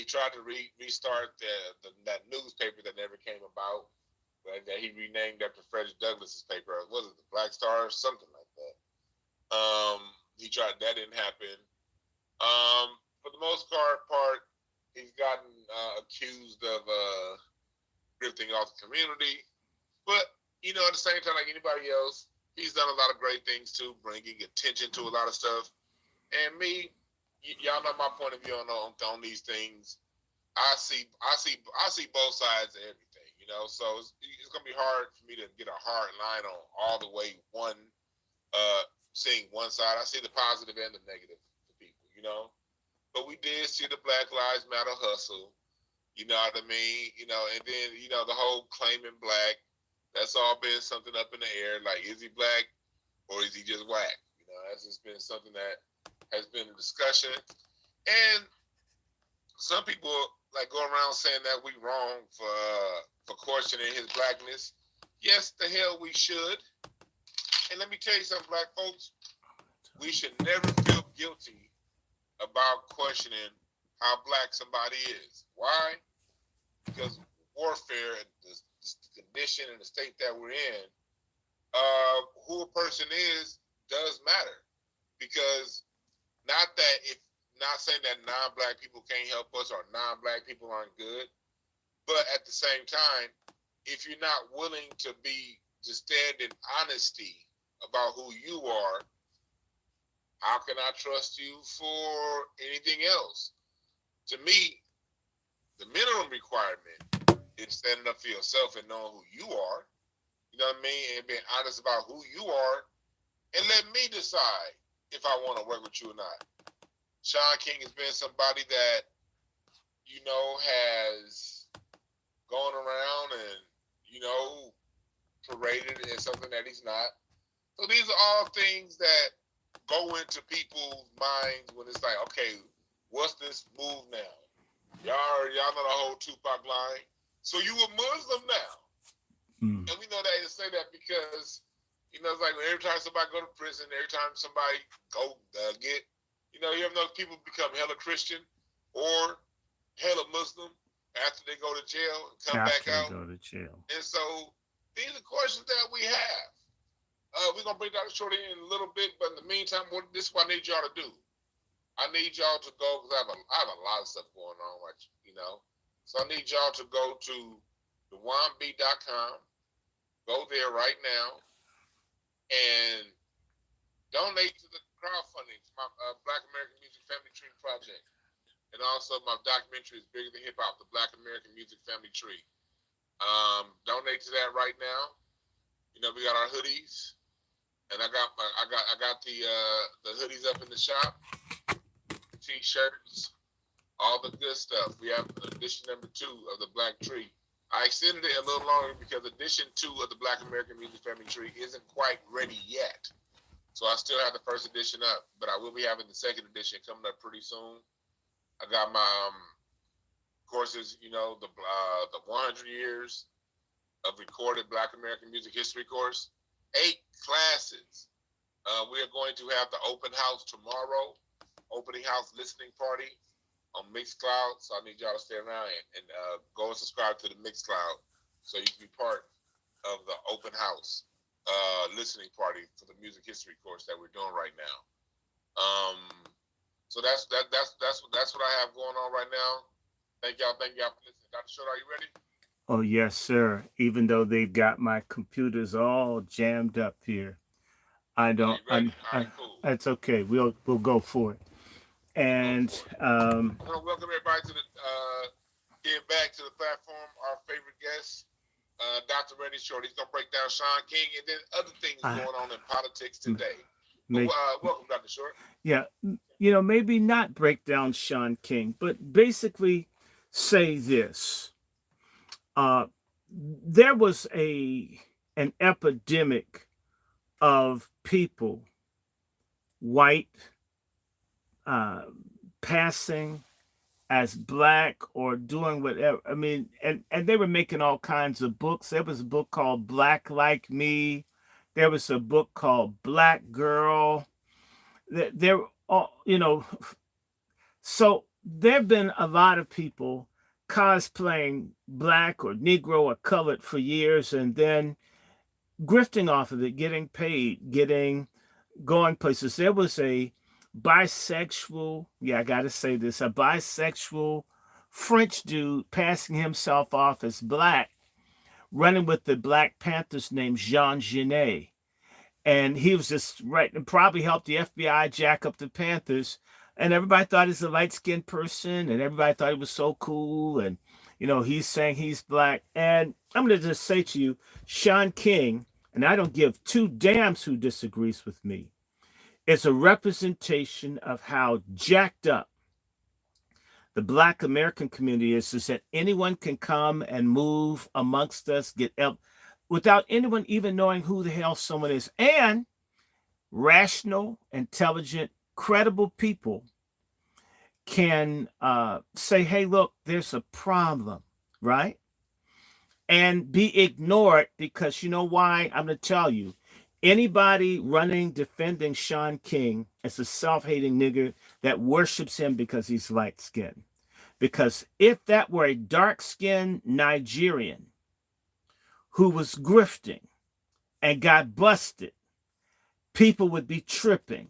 he tried to restart that newspaper that never came about, that he renamed after Frederick Douglass's paper. Was it the Black Star or something like that? He tried. That didn't happen. For the most part, he's gotten accused of drifting off the community. But, you know, at the same time, like anybody else, he's done a lot of great things too, bringing attention to a lot of stuff. And me, y'all know my point of view on these things. I see both sides of everything, you know. So it's gonna be hard for me to get a hard line on all the way seeing one side. I see the positive and the negative for people, you know. But we did see the Black Lives Matter hustle, you know what I mean? You know, and then, you know, the whole claiming black, that's all been something up in the air. Like, is he black or is he just whack? You know, that's just been something that has been a discussion. And some people like go around saying that we wrong for questioning his blackness. Yes, the hell we should. And let me tell you something, black folks, we should never feel guilty about questioning how black somebody is. Why? Because warfare, the condition and the state that we're in, who a person is does matter. Because not saying that non-black people can't help us or non-black people aren't good, but at the same time, if you're not willing to stand in honesty about who you are, how can I trust you for anything else? To me, the minimum requirement is standing up for yourself and knowing who you are, you know what I mean, and being honest about who you are, and let me decide if I want to work with you or not. Sean King has been somebody that, you know, has gone around and, you know, paraded as something that he's not. So these are all things that go into people's minds when it's like, okay, what's this move now? Y'all know the whole Tupac line. So you a Muslim now? And we know they say that because, you know, it's like every time somebody go to prison, every time somebody go get, you know, you ever know people become hella Christian or hella Muslim after they go to jail and come back out. Go to jail. And so these are questions that we have. We're going to bring Dr. Short in a little bit, but in the meantime, this is what I need y'all to do. I need y'all to go, because I have a lot of stuff going on, you know. So I need y'all to go to thewamb.com, go there right now, and donate to the crowdfunding for my Black American Music Family Tree Project. And also my documentary is Bigger Than Hip Hop, the Black American Music Family Tree. Donate to that right now. You know, we got our hoodies. And I got the hoodies up in the shop, t-shirts, all the good stuff. We have edition number 2 of the Black Tree. I extended it a little longer because edition 2 of the Black American Music Family Tree isn't quite ready yet. So I still have the first edition up, but I will be having the second edition coming up pretty soon. I got my courses, you know, the 100 years of recorded Black American music history course. 8 classes. We are going to have the open house tomorrow, opening house listening party on Mixcloud. So I need y'all to stay around and go and subscribe to the Mixcloud so you can be part of the open house listening party for the music history course that we're doing right now. So that's what I have going on right now. Thank y'all for listening. Dr. Short, are you ready? Oh, yes, sir. Even though they've got my computers all jammed up here, I don't. All right, cool. That's okay. We'll go for it. And I want to welcome everybody to getting back to the platform. Our favorite guest, Dr. DrRandyShort. He's gonna break down Sean King and then other things going on in politics today. Welcome, Dr. Short. Yeah, you know, maybe not break down Sean King, but basically say this. There was an epidemic of people, white, passing as black or doing whatever. I mean, and they were making all kinds of books. There was a book called Black Like Me. There was a book called Black Girl. They're all, you know. So there have been a lot of people cosplaying black or Negro or colored for years and then grifting off of it, getting paid, getting going places. There was a bisexual, yeah, I gotta say this, a bisexual French dude passing himself off as black, running with the Black Panthers named Jean Genet. And he was just right and probably helped the FBI jack up the Panthers. And everybody thought he's a light skinned person, and everybody thought he was so cool. And, he's saying he's black. And I'm going to just say to you, Sean King, and I don't give two damns who disagrees with me, is a representation of how jacked up the Black American community is that anyone can come and move amongst us, get help without anyone even knowing who the hell someone is. And rational, intelligent, credible people can say, hey, look, there's a problem, right? And be ignored because you know why? I'm going to tell you. Anybody running, defending Sean King is a self-hating nigger that worships him because he's light-skinned. Because if that were a dark-skinned Nigerian who was grifting and got busted, people would be tripping.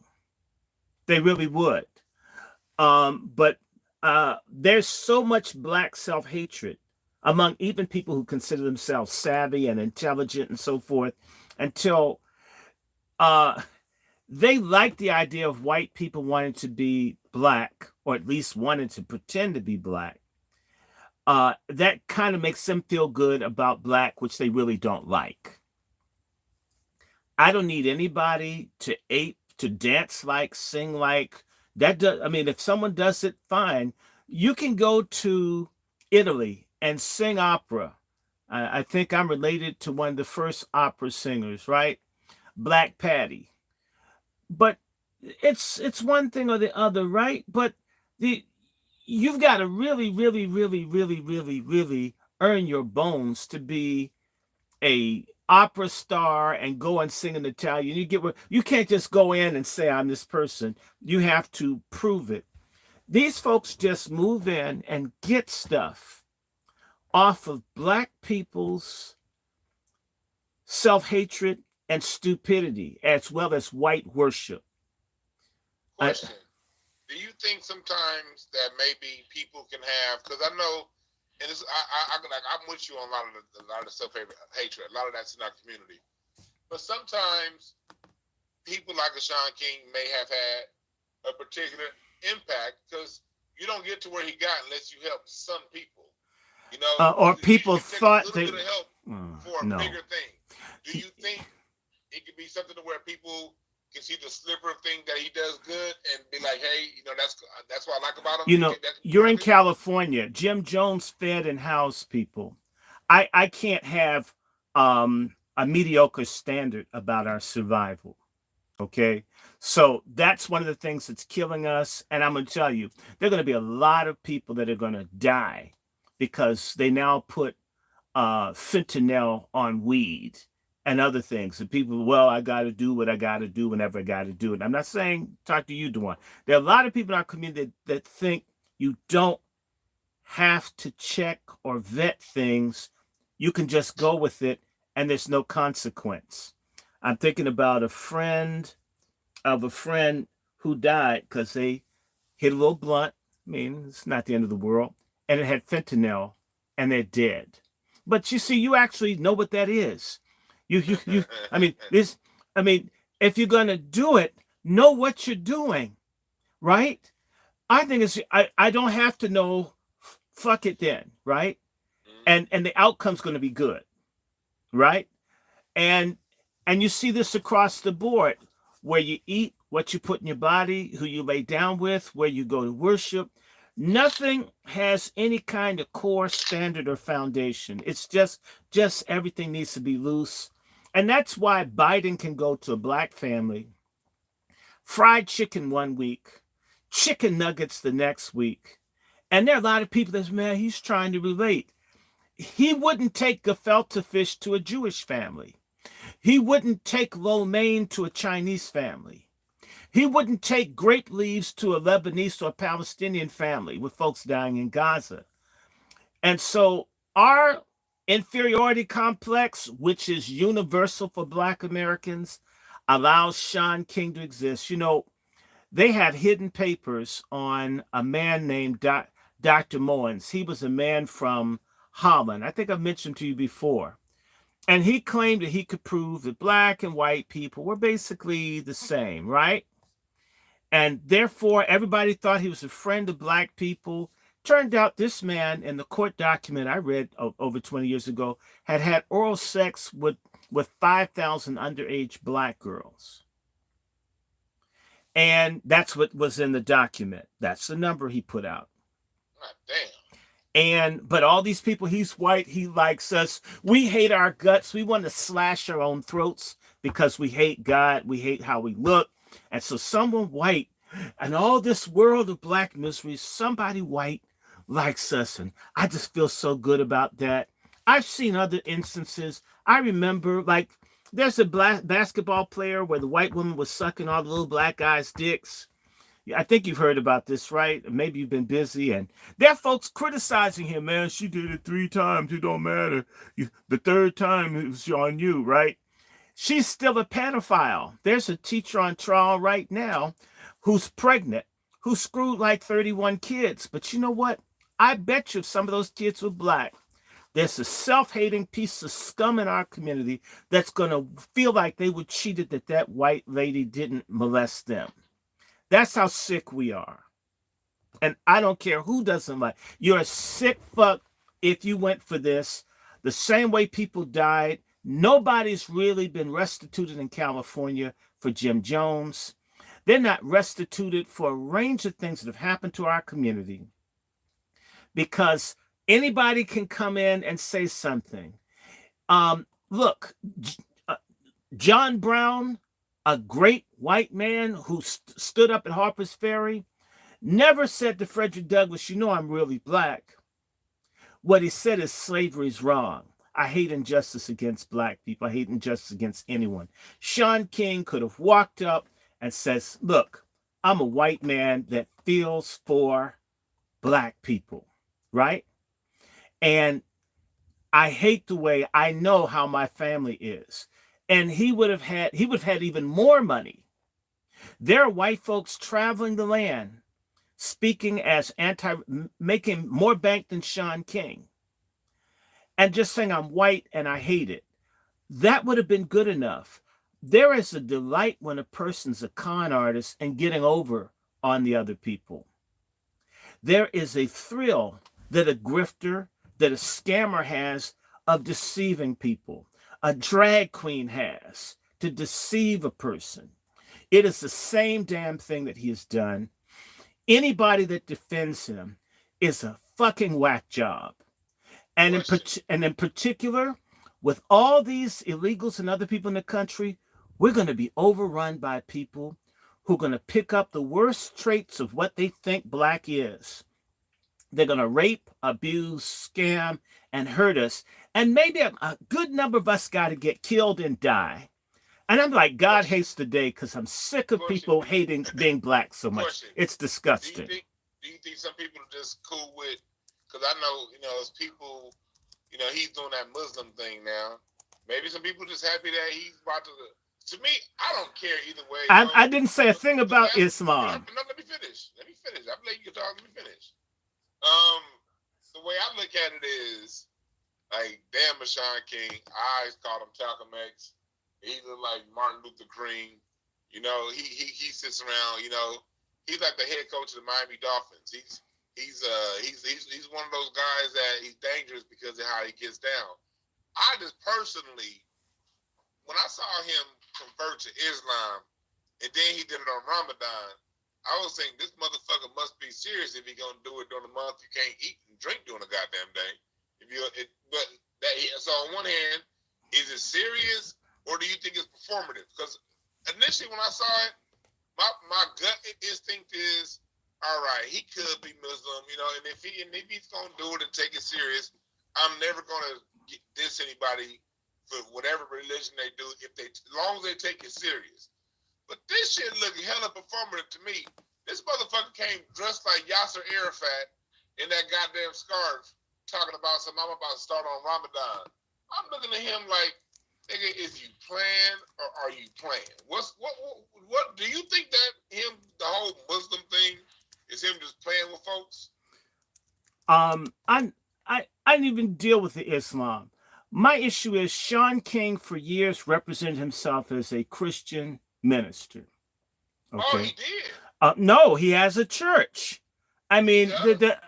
They really would. But there's so much black self-hatred among even people who consider themselves savvy and intelligent and so forth until they like the idea of white people wanting to be black, or at least wanting to pretend to be black. That kind of makes them feel good about black, which they really don't like. I don't need anybody to ape, to dance like, sing like. That does. I mean, if someone does it, fine. You can go to Italy and sing opera. I think I'm related to one of the first opera singers, right? Black Patty. But it's one thing or the other, right? But you've got to really, really, really, really, really, really earn your bones to be a opera star and go and sing in Italian. You can't just go in and say I'm this person. You have to prove it. These folks just move in and get stuff off of black people's self-hatred and stupidity, as well as white worship. Question. Do you think sometimes that maybe people can have, because I know, and it's, I'm with you on a lot of the self-hatred. A lot of that's in our community. But sometimes people like a Sean King may have had a particular impact because you don't get to where he got unless you help some people. Or people thought they help for a bigger thing. Do you think it could be something to where people can see the sliver of thing that he does good and be like, hey, that's what I like about him? You're in California. Jim Jones fed and housed people. I can't have a mediocre standard about our survival. Okay, so that's one of the things that's killing us. And I'm going to tell you, there are going to be a lot of people that are going to die because they now put fentanyl on weed and other things. And people, well, I got to do what I got to do whenever I got to do it. I'm not saying talk to you, Dewan. There are a lot of people in our community that think you don't have to check or vet things. You can just go with it and there's no consequence. I'm thinking about a friend who died because they hit a little blunt. I mean, it's not the end of the world. And it had fentanyl and they're dead. But you see, you actually know what that is. I mean, if you're going to do it, know what you're doing, right? I think I don't have to know, fuck it then, right? And the outcome's going to be good, right? And you see this across the board, where you eat, what you put in your body, who you lay down with, where you go to worship. Nothing has any kind of core standard or foundation. It's just everything needs to be loose. And that's why Biden can go to a black family, fried chicken one week, chicken nuggets the next week. And there are a lot of people that say, man, he's trying to relate. He wouldn't take gefilte fish to a Jewish family. He wouldn't take lo mein to a Chinese family. He wouldn't take grape leaves to a Lebanese or a Palestinian family with folks dying in Gaza. And so our inferiority complex, which is universal for Black Americans, allows Sean King to exist. You know, they have hidden papers on a man named Dr. Moens. He was a man from Holland. I think I've mentioned to you before. And he claimed that he could prove that Black and white people were basically the same, right? And therefore, everybody thought he was a friend of Black people. Turned out this man, in the court document I read over 20 years ago, had oral sex with 5,000 underage Black girls. And that's what was in the document. That's the number he put out. God damn. But all these people, he's white, he likes us. We hate our guts. We want to slash our own throats because we hate God. We hate how we look. And so someone white, and all this world of Black misery, somebody white likes us. And I just feel so good about that. I've seen other instances. I remember, like, there's a Black basketball player where the white woman was sucking all the little Black guys' dicks. I think you've heard about this, right? Maybe you've been busy. And there are folks criticizing him, man. She did it 3 times. It don't matter. The 3rd time it was on you, right? She's still a pedophile. There's a teacher on trial right now who's pregnant, who screwed like 31 kids. But you know what? I bet you if some of those kids were Black, there's a self-hating piece of scum in our community that's going to feel like they were cheated that that white lady didn't molest them. That's how sick we are. And I don't care who doesn't like. You're a sick fuck if you went for this. The same way people died. Nobody's really been restituted in California for Jim Jones. They're not restituted for a range of things that have happened to our community. Because anybody can come in and say something. Look, John Brown, a great white man who stood up at Harper's Ferry, never said to Frederick Douglass, you know I'm really Black. What he said is slavery's wrong. I hate injustice against Black people. I hate injustice against anyone. Sean King could have walked up and says, look, I'm a white man that feels for Black people, right? And I hate the way I know how my family is. And he would have had even more money. There are white folks traveling the land, speaking as making more bank than Sean King, and just saying I'm white and I hate it. That would have been good enough. There is a delight when a person's a con artist and getting over on the other people. There is a thrill that a grifter, that a scammer has of deceiving people. A drag queen has to deceive a person. It is the same damn thing that he has done. Anybody that defends him is a fucking whack job. And in particular, with all these illegals and other people in the country, we're going to be overrun by people who are going to pick up the worst traits of what they think Black is. They're going to rape, abuse, scam, and hurt us. And maybe a good number of us got to get killed and die. And I'm like, God hates the day because I'm sick of people hating being Black so much. It's disgusting. Do you think some people are just cool with, because I know, as people, he's doing that Muslim thing now. Maybe some people just happy that he's about to me, I don't care either way. I didn't say a thing about Islam. No, let me finish. I'm letting you talk. Let me finish. The way I look at it is, like, damn, Sean King, I always called him Malcolm X. He look like Martin Luther King. He sits around. He's like the head coach of the Miami Dolphins. He's one of those guys that he's dangerous because of how he gets down. I just personally, when I saw him convert to Islam, and then he did it on Ramadan, I was thinking this motherfucker must be serious if he gonna do it during the month you can't eat and drink during the goddamn day. So on one hand, is it serious or do you think it's performative? Because initially when I saw it, my gut instinct is, all right, he could be Muslim, and if he's gonna do it and take it serious, I'm never gonna diss anybody for whatever religion they do, as long as they take it serious. But this shit look hella performative to me. This motherfucker came dressed like Yasser Arafat in that goddamn scarf, talking about something I'm about to start on Ramadan. I'm looking at him like, nigga, is you playing or are you playing? What do you think that the whole Muslim thing is him just playing with folks? I didn't even deal with the Islam. My issue is Sean King for years represented himself as a Christian minister. Okay. Oh, he did. No, he has a church. I mean,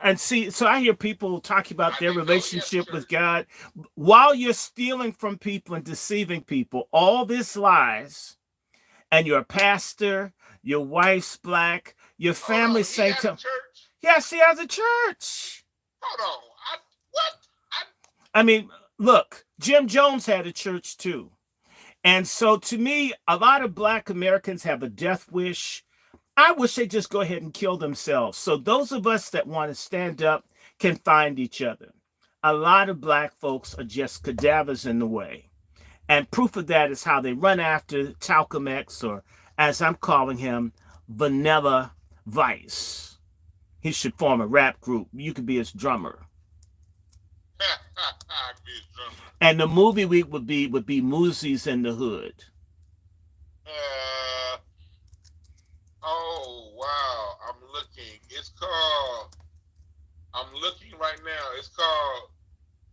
and see, so I hear people talking about their relationship with God while you're stealing from people and deceiving people. All this lies, and you're a pastor, your wife's black, your family saying to yes, he has a church. Hold on, what? I mean, look, Jim Jones had a church too. And so to me, a lot of black Americans have a death wish. I wish they'd just go ahead and kill themselves. So those of us that want to stand up can find each other. A lot of black folks are just cadavers in the way. And proof of that is how they run after Talcum X, or as I'm calling him, Vanilla Vice. He should form a rap group. You could be his drummer. And the movie week would be Musis in the Hood. Oh wow! I'm looking right now. It's called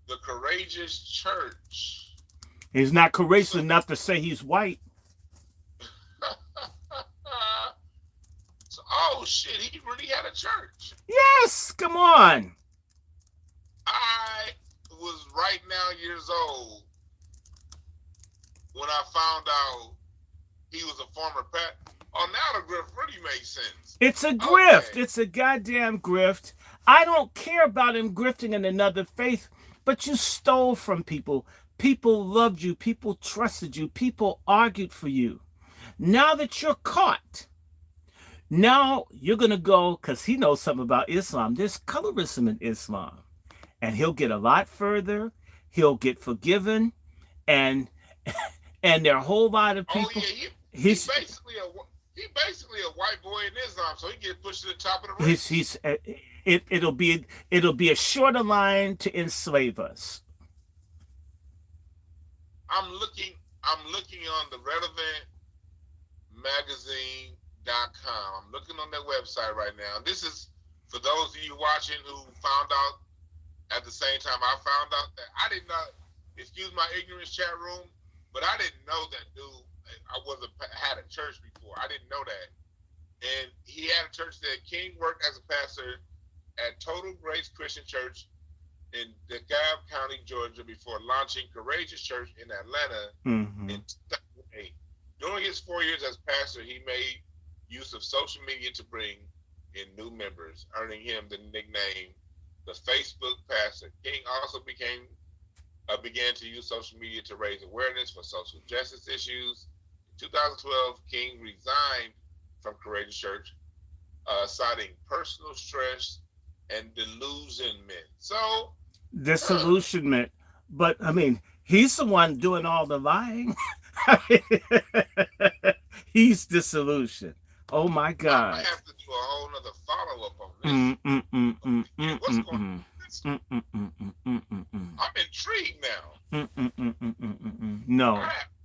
The Courageous Church. He's not courageous enough to say he's white. Oh shit! He really had a church. Yes, come on. I was right now years old when I found out he was a former pet. Oh, now the grift really makes sense. It's a grift. Okay. It's a goddamn grift. I don't care about him grifting in another faith, but you stole from people. People loved you. People trusted you. People argued for you. Now that you're caught, now you're going to go, because he knows something about Islam. There's colorism in Islam. And he'll get a lot further. He'll get forgiven. And there are a whole lot of people. Oh, yeah, he's basically a white boy in Islam, so he gets pushed to the top of the race. It'll be a shorter line to enslave us. I'm looking on the relevant magazine.com. I'm looking on their website right now. And this is for those of you watching who found out at the same time I found out that I did not, excuse my ignorance, chat room, but I didn't know that dude had a church before. I didn't know that. And he had a church that King worked as a pastor at Total Grace Christian Church in DeKalb County, Georgia, before launching Courageous Church in Atlanta in 2008. During his 4 years as pastor, he made use of social media to bring in new members, earning him the nickname the Facebook Pastor. King also began to use social media to raise awareness for social justice issues. In 2012, King resigned from Courageous Church, citing personal stress and disillusionment. So, disillusionment. But I mean, he's the one doing all the lying. He's disillusioned. Oh my God! I have to do a whole nother follow up on this. What's going on? I'm intrigued now. No.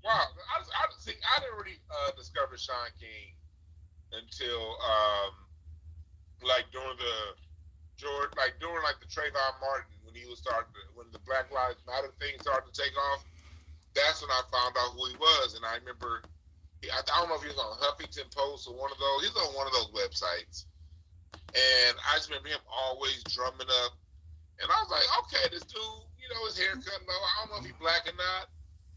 Wow, I didn't really discover Sean King until during the Trayvon Martin when the Black Lives Matter thing started to take off. That's when I found out who he was, and I remember. I don't know if he was on Huffington Post or one of those. He's on one of those websites. And I just remember him always drumming up. And I was like, okay, this dude, his hair cut low. I don't know if he's black or not.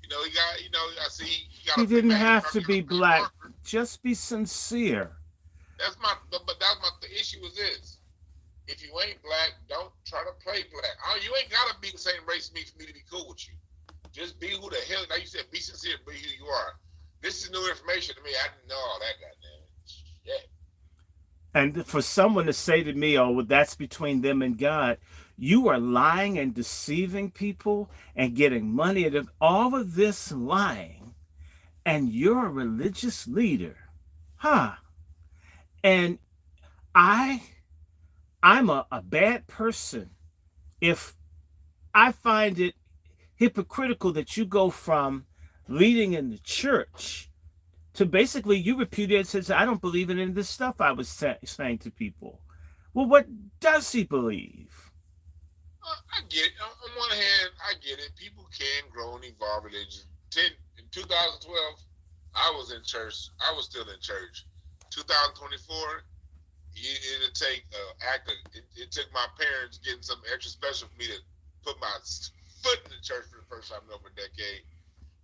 I see he got He didn't have to be black. Just be sincere. The issue is this. If you ain't black, don't try to play black. You ain't got to be the same race as me for me to be cool with you. Just be who the hell, like you said, be sincere, be who you are. This is new information to me. I didn't know all that goddamn shit. And for someone to say to me, oh, well, that's between them and God, you are lying and deceiving people and getting money out of all of this lying, and you're a religious leader. huh. And I I'm a bad person if I find it hypocritical that you go from leading in the church to basically you repudiate and says, I don't believe in any of this stuff I was saying to people. Well, what does he believe? I get it. On one hand, I get it. People can grow and evolve religion. In 2012, I was in church. I was still in church. 2024, it'll take it took my parents getting something extra special for me to put my foot in the church for the first time in over a decade,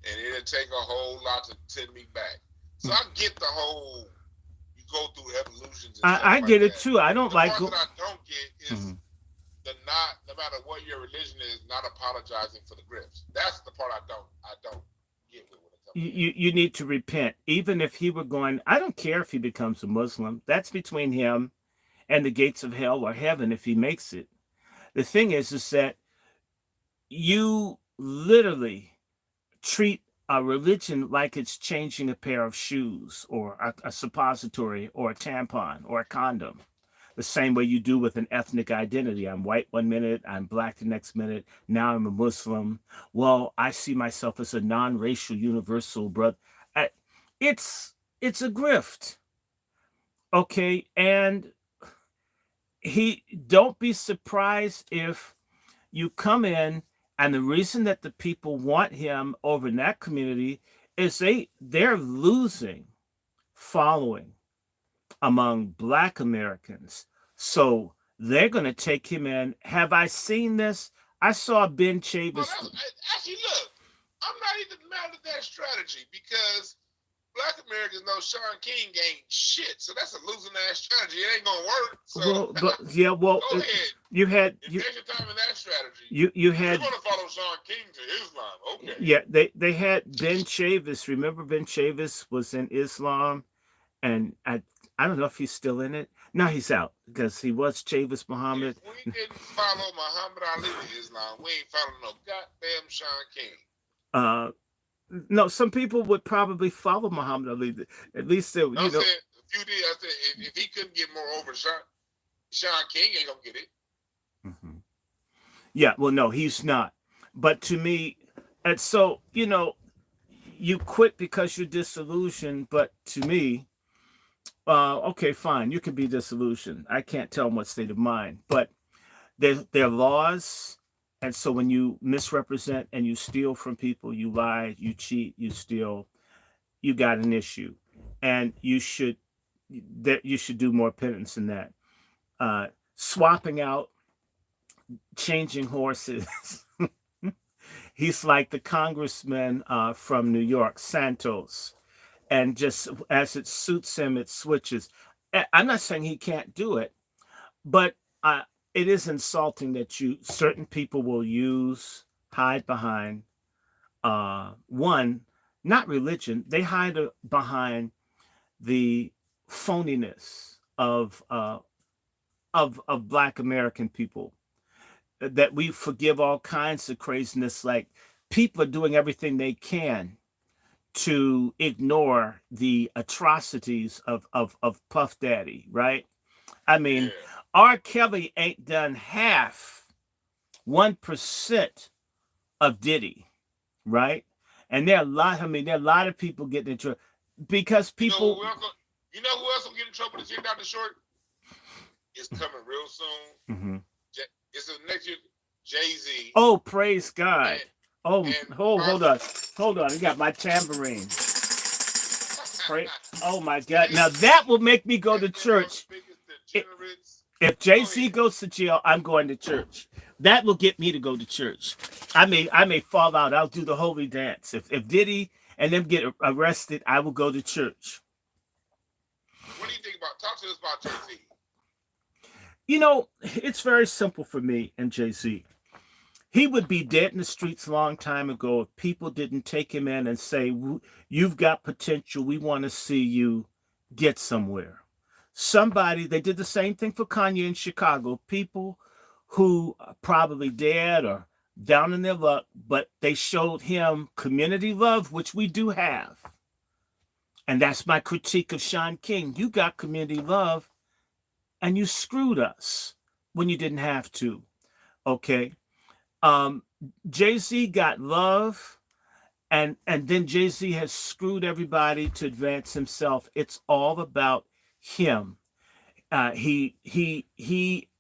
and it'll take a whole lot to send me back. So I get the whole you go through evolutions and stuff I like get it that. too. I don't The like. part that I don't get is the not, no matter what your religion is, not apologizing for the grifts. That's the part I don't get with when it comes to that. You need to repent. Even if he were going, I don't care if he becomes a Muslim. That's between him and the gates of hell or heaven if he makes it. The thing is that you literally treat a religion like it's changing a pair of shoes or a suppository or a tampon or a condom. The same way you do with an ethnic identity. I'm white one minute, I'm black the next minute. Now I'm a Muslim. Well, I see myself as a non-racial universal brother. I, it's a grift, okay? And he don't be surprised if you come in and the reason that the people want him over in that community is they're losing following among Black Americans. So they're going to take him in. Have I seen this? I saw Ben Well, Chavis. actually, look, I'm not even mad at that strategy because Black Americans know Sean King ain't shit, so that's a losing ass strategy. It ain't gonna work. So Well, but yeah, well, go ahead. You had invest your time in that strategy. You had. You're gonna follow Sean King to Islam, okay? Yeah, they had Ben Chavis. Remember, Ben Chavis was in Islam, and I don't know if he's still in it. No, he's out because he was Chavis Muhammad. If we didn't follow Muhammad Ali to Islam, we ain't following no goddamn Sean King. No, some people would probably follow Muhammad Ali. At least they, I said, if you did, I said if he couldn't get more over Sean King ain't gonna get it. Mm-hmm. Yeah, well, no, he's not. But to me, and so you quit because you're disillusioned. But to me, okay, fine, you can be disillusioned. I can't tell them what state of mind, but they're laws. And so when you misrepresent and you steal from people, you lie, you cheat, you steal, you got an issue, and you should do more penance than that. Swapping out, changing horses. He's like the congressman from New York, Santos, and just as it suits him, it switches. I'm not saying he can't do it, but it is insulting that certain people will hide behind one, not religion. They hide behind the phoniness of Black American people. That we forgive all kinds of craziness, like people are doing everything they can to ignore the atrocities of Puff Daddy, right? I mean, R. Kelly ain't done half 1% of Diddy, right? And there are a lot of people getting in trouble because people. You know who else will get in trouble this year, DrRandyShort? It's coming real soon. Mm-hmm. It's the next year, Jay-Z. Oh, praise God. Hold on. I got my tambourine. Oh my God. Now that will make me go to church. If Jay-Z goes to jail, I'm going to church. That will get me to go to church. I may fall out. I'll do the holy dance. If Diddy and them get arrested, I will go to church. What do you think about? Talk to us about Jay-Z. It's very simple for me and Jay-Z. He would be dead in the streets a long time ago if people didn't take him in and say, you've got potential. We want to see you get somewhere. They did the same thing for Kanye in Chicago. People who are probably dead or down in their luck, but they showed him community love, which we do have. And that's my critique of Sean King. You got community love and you screwed us when you didn't have to. Okay. Um, Jay-Z got love, and then Jay-Z has screwed everybody to advance himself. It's all about him. He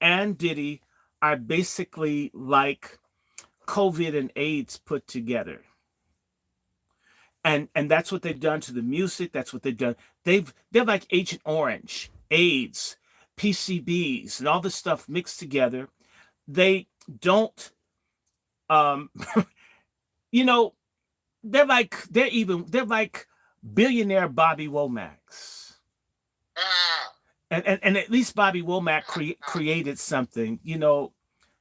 and Diddy are basically like COVID and AIDS put together. And that's what they've done to the music. That's what they've done. They're like Agent Orange, AIDS, PCBs, and all this stuff mixed together. They don't, um, you know, they're like billionaire Bobby Womack's. Ah, And at least Bobby Womack created something.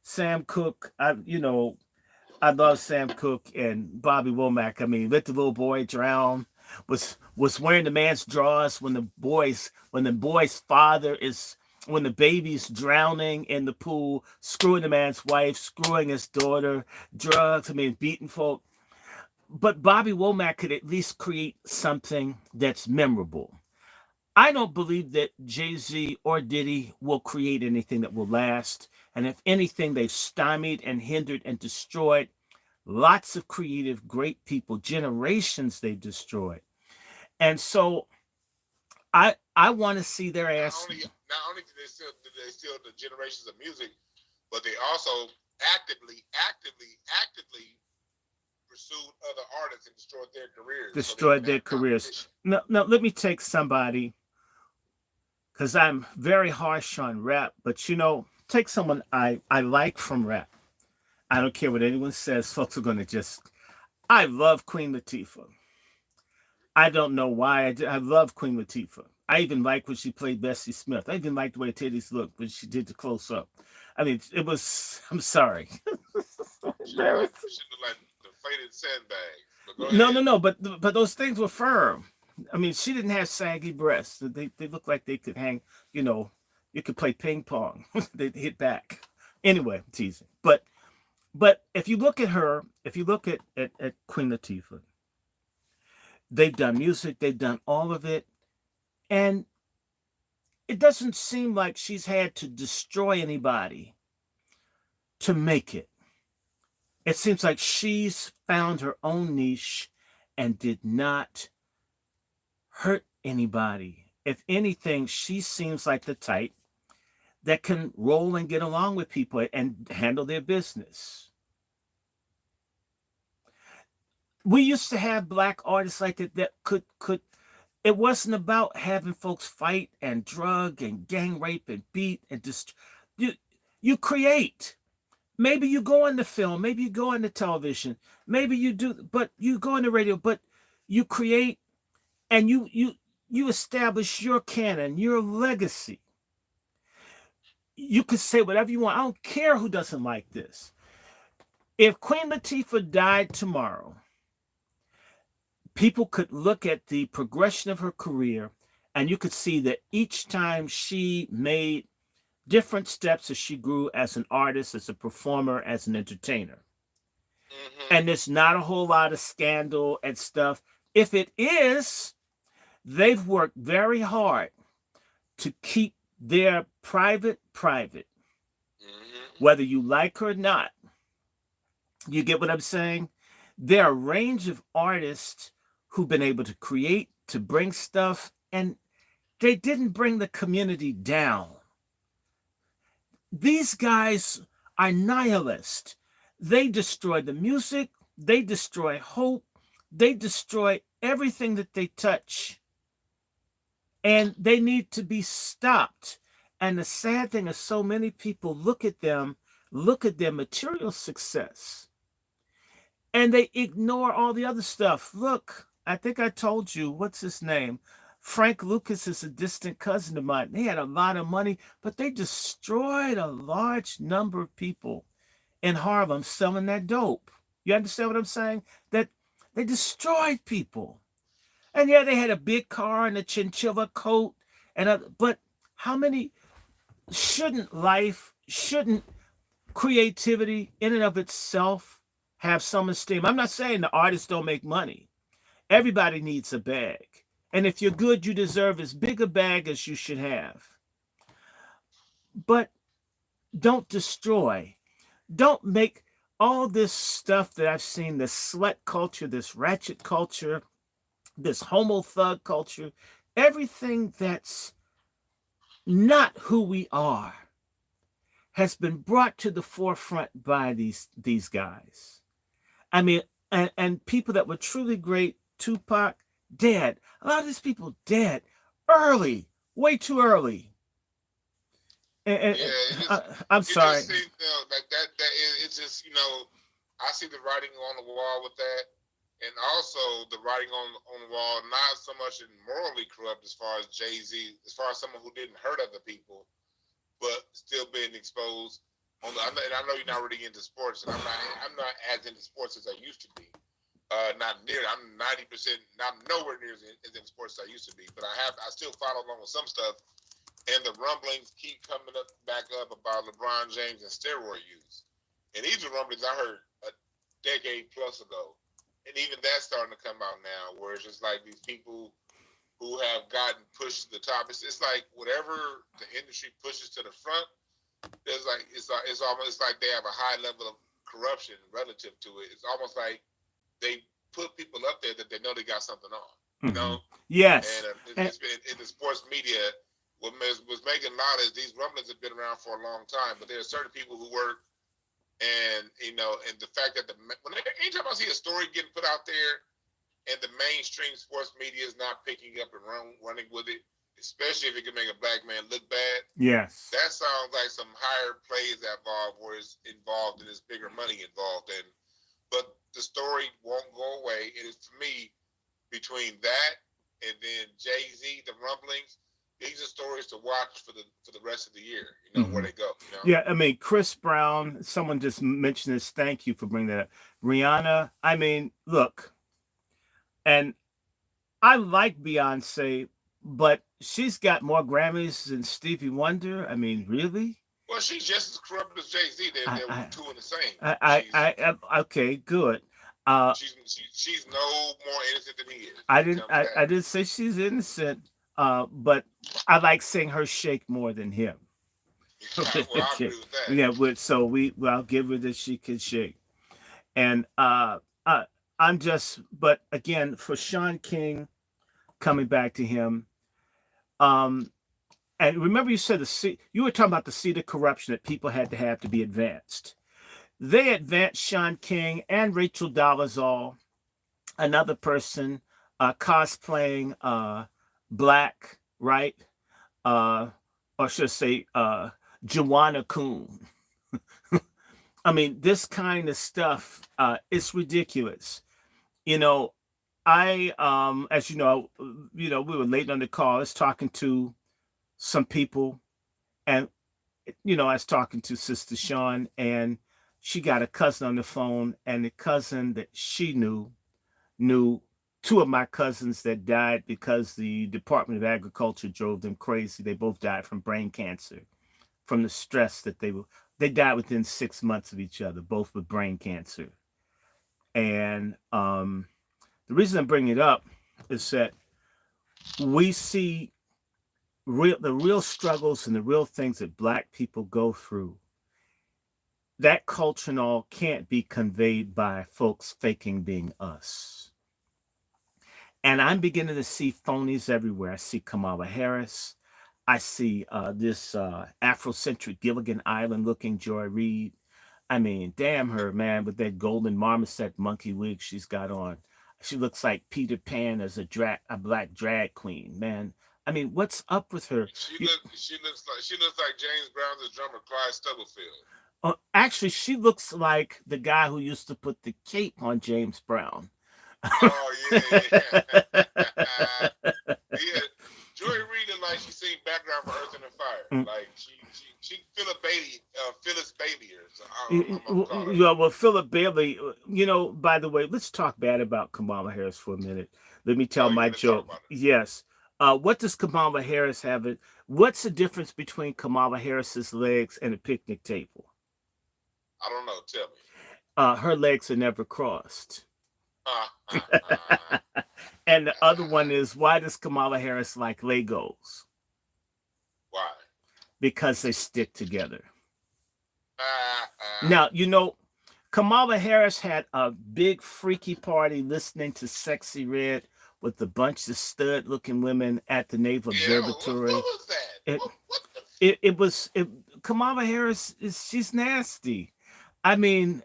Sam Cooke. I love Sam Cooke and Bobby Womack. I mean, let the little boy drown. Was wearing the man's drawers when the boy's father is when the baby's drowning in the pool, screwing the man's wife, screwing his daughter, drugs. I mean, beating folk. But Bobby Womack could at least create something that's memorable. I don't believe that Jay-Z or Diddy will create anything that will last. And if anything, they've stymied and hindered and destroyed lots of creative, great people, generations they've destroyed. And so I want to see their not ass. only not only did they steal the generations of music, but they also actively pursued other artists and destroyed their careers. So they Destroyed wouldn't their have careers. competition. No, let me take somebody, because I'm very harsh on rap, but take someone I like from rap. I don't care what anyone says. Folks are going to just. I love Queen Latifah. I don't know why. I love Queen Latifah. I even like when she played Bessie Smith. I even liked the way her titties looked when she did the close up. I mean, it was. I'm sorry. Embarrassing. She looked like the faded sandbags. But go No, no, ahead. no. But those things were firm. I mean, she didn't have saggy breasts. They looked like they could hang. You know, you could play ping pong. They hit back. Anyway, I'm teasing. But if you look at her, if you look at Queen Latifah, they've done music, they've done all of it, and it doesn't seem like she's had to destroy anybody to make it. It seems like she's found her own niche and did not hurt anybody. If anything, she seems like the type that can roll and get along with people and handle their business. We used to have black artists like that could it wasn't about having folks fight and drug and gang rape and beat and just you you create. Maybe you go into film, maybe you go into television, maybe you do, but you go into radio, but you create and you establish your canon, your legacy. You could say whatever you want. I don't care who doesn't like this. If Queen Latifah died tomorrow, people could look at the progression of her career and you could see that each time she made different steps as she grew as an artist, as a performer, as an entertainer. Mm-hmm. And there's not a whole lot of scandal and stuff. If it is, they've worked very hard to keep their private, Mm-hmm. whether you like her or not. You get what I'm saying? There are a range of artists who've been able to create, to bring stuff, and they didn't bring the community down. These guys are nihilists. They destroy the music, they destroy hope, they destroy everything that they touch. And they need to be stopped. And the sad thing is, so many people look at them, look at their material success, and they ignore all the other stuff. Look, I think I told you, what's his name? Frank Lucas is a distant cousin of mine. They had a lot of money, but they destroyed a large number of people in Harlem selling that dope. You understand what I'm saying? That they destroyed people. And yeah, they had a big car and a chinchilla coat, but how many shouldn't creativity in and of itself have some esteem? I'm not saying the artists don't make money. Everybody needs a bag. And if you're good, you deserve as big a bag as you should have. But don't destroy. Don't make all this stuff that I've seen, this slut culture, this ratchet culture, this homo thug culture, everything that's not who we are has been brought to the forefront by these guys. I mean, and people that were truly great, Tupac, dead. A lot of these people dead early, way too early. And Yeah, I'm it just sorry. seems like that. It's just I see the writing on the wall with that, and also the writing on the wall not so much in morally corrupt as far as Jay-Z, as far as someone who didn't hurt other people, but still being exposed. And I know you're not really into sports, and I'm not as into sports as I used to be. Not near. I'm 90%, not nowhere near as into sports as I used to be. But I still follow along with some stuff, and the rumblings keep coming back up about LeBron James and steroid use. And these are rumblings I heard a decade plus ago, and even that's starting to come out now, where it's just like these people who have gotten pushed to the top. It's like whatever the industry pushes to the front, there's like it's almost like they have a high level of corruption relative to it. It's almost like they put people up there that they know they got something on, you Mm-hmm. know. Yes. And it's been in the sports media. What was making loud is these rumblings have been around for a long time, but there are certain people who work, and and the fact that anytime I see a story getting put out there, and the mainstream sports media is not picking up and running with it, especially if it can make a black man look bad, Yes. that sounds like some higher plays involved, where it's involved and there's bigger money involved. But the story won't go away. It is, to me, between that and then Jay-Z, the rumblings. These are stories to watch for the rest of the year. Mm-hmm. Where they go. Yeah, I mean, Chris Brown. Someone just mentioned this. Thank you for bringing that up. Rihanna. I mean, look, and I like Beyonce, but she's got more Grammys than Stevie Wonder. I mean, really? Well, she's just as corrupt as Jay-Z. I, They're I, two in the same. okay, good. She's no more innocent than he is I when it didn't, comes to that. I didn't say she's innocent. But I like seeing her shake more than him. Well, I agree with that. Yeah, I'll give her that she can shake. And I'm just, but again, for Sean King, coming back to him, um, and remember you said you were talking about the seed of corruption that people had to have to be advanced. They advanced Sean King and Rachel Dolezal, another person cosplaying black, right? Or should I say Joanna Coon. I mean, this kind of stuff, it's ridiculous. You know, as we were late on the call. I was talking to some people, and I was talking to Sister Sean, and she got a cousin on the phone, and the cousin that she knew two of my cousins that died because the Department of Agriculture drove them crazy. They both died from brain cancer, from the stress that they died within 6 months of each other, both with brain cancer. And the reason I'm bringing it up is that we see the real struggles and the real things that black people go through. That culture and all can't be conveyed by folks faking being us. And I'm beginning to see phonies everywhere. I see Kamala Harris. I see this Afrocentric Gilligan Island looking Joy Reid. I mean, damn her, man, with that golden marmoset monkey wig she's got on. She looks like Peter Pan as a black drag queen, man. I mean, what's up with her? She looks like James Brown's drummer Clyde Stubblefield. Actually, she looks like the guy who used to put the cape on James Brown. Oh yeah. Yeah. Joy Reid is like she's seen background for Earth and Fire. Like she Phyllis Bailey or something. Yeah, well, Philip Bailey. By the way, let's talk bad about Kamala Harris for a minute. Let me tell my joke. Yes. What does Kamala Harris have? What's the difference between Kamala Harris's legs and a picnic table? I don't know. Tell me. Her legs are never crossed. And the other one is, why does Kamala Harris like Legos? Why? Because they stick together. Now, Kamala Harris had a big freaky party listening to Sexy Red with a bunch of stud looking women at the Naval Yeah, what Observatory. was that? It What the? it was Kamala Harris is she's nasty. I mean,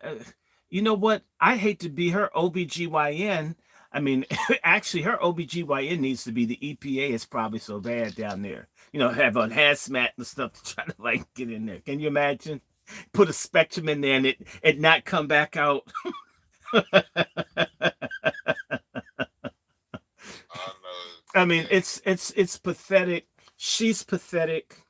you know what? I hate to be her OBGYN. I mean, actually, her OBGYN needs to be the EPA. It's probably so bad down there. Have on hazmat and stuff to try to like get in there. Can you imagine? Put a spectrum in there and it not come back out. I know. I mean, Yeah. it's pathetic. She's pathetic.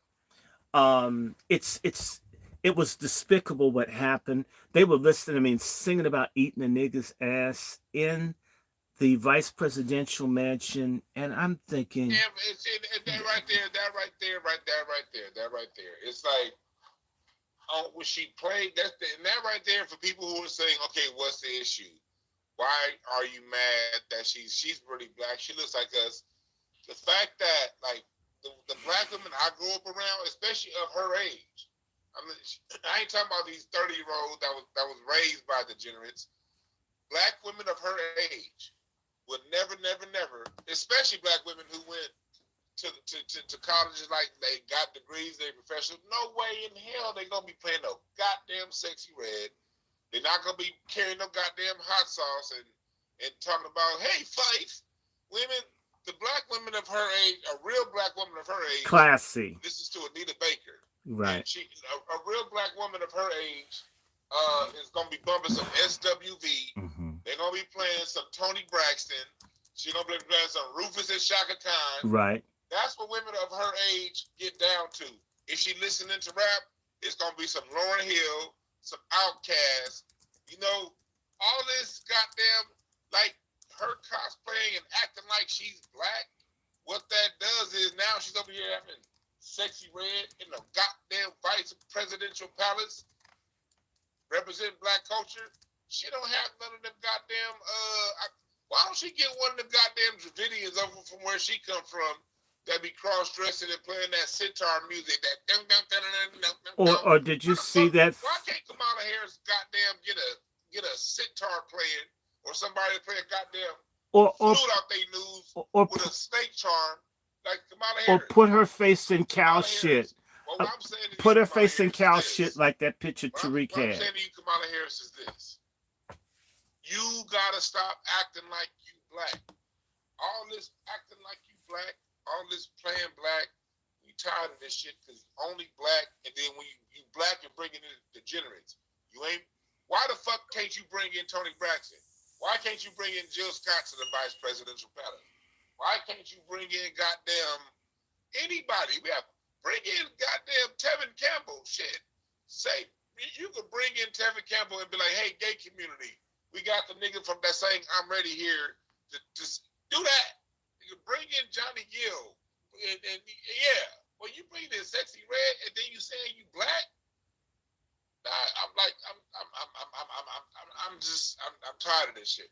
It was despicable what happened. They were listening, I mean, singing about eating a nigga's ass in the vice presidential mansion, and I'm thinking, Yeah, that right there, that right there, right there, right there, that right there. It's like, when she played, and that right there for people who are saying, okay, what's the issue? Why are you mad that she's really black? She looks like us. The fact that like the black women I grew up around, especially of her age, I mean, I ain't talking about these 30-year-olds that was raised by degenerates. Black women of her age would never, never, never, especially black women who went to colleges like they got degrees, they professional. No way in hell they gonna be playing no goddamn Sexy Red. They're not gonna be carrying no goddamn hot sauce and talking about, hey, Fife, women, the black women of her age, a real black woman of her age. classy. This is to Anita Baker, and Right. a real black woman of her age, is gonna be bumping some SWV. Mm-hmm. They're gonna be playing some Tony Braxton. She's gonna be playing some Rufus and Shaka Khan. Right. That's what women of her age get down to. If she listening to rap, it's gonna be some Lauryn Hill, some Outkast. All this goddamn, like, her cosplaying and acting like she's black. What that does is now she's over here having Sexy Red in the goddamn vice presidential palace, representing black culture. She don't have none of them goddamn. Why don't she get one of them goddamn Dravidians over from where she come from? That be cross-dressing and playing that sitar music, that dum dum dum dum dum dum dum. Or did you What the see fuck? that? Why can't Kamala Harris goddamn get a sitar playing, or somebody play a goddamn Or flute out their news or with a snake charm like Kamala or Harris? put her face in cow Kamala shit. Harris. Well, what I'm saying to you, Put her Kamala face in Harris, cow is shit this. like that picture What Tariq I'm had. saying to you, Kamala Harris, is this. You gotta stop acting like you black. All this acting like you black, all this playing black, we tired of this shit because only black, and then when you black and bringing in degenerates. You ain't. Why the fuck can't you bring in Tony Braxton? Why can't you bring in Jill Scott to the vice presidential palace? Why can't you bring in goddamn anybody? Bring in goddamn Tevin Campbell. Shit. Say you could bring in Tevin Campbell and be like, hey, gay community, we got the nigga from that saying I'm ready here to do that. You can bring in Johnny Gill, and yeah. Well, you bring in Sexy Red, and then you saying you black. I'm tired of this shit,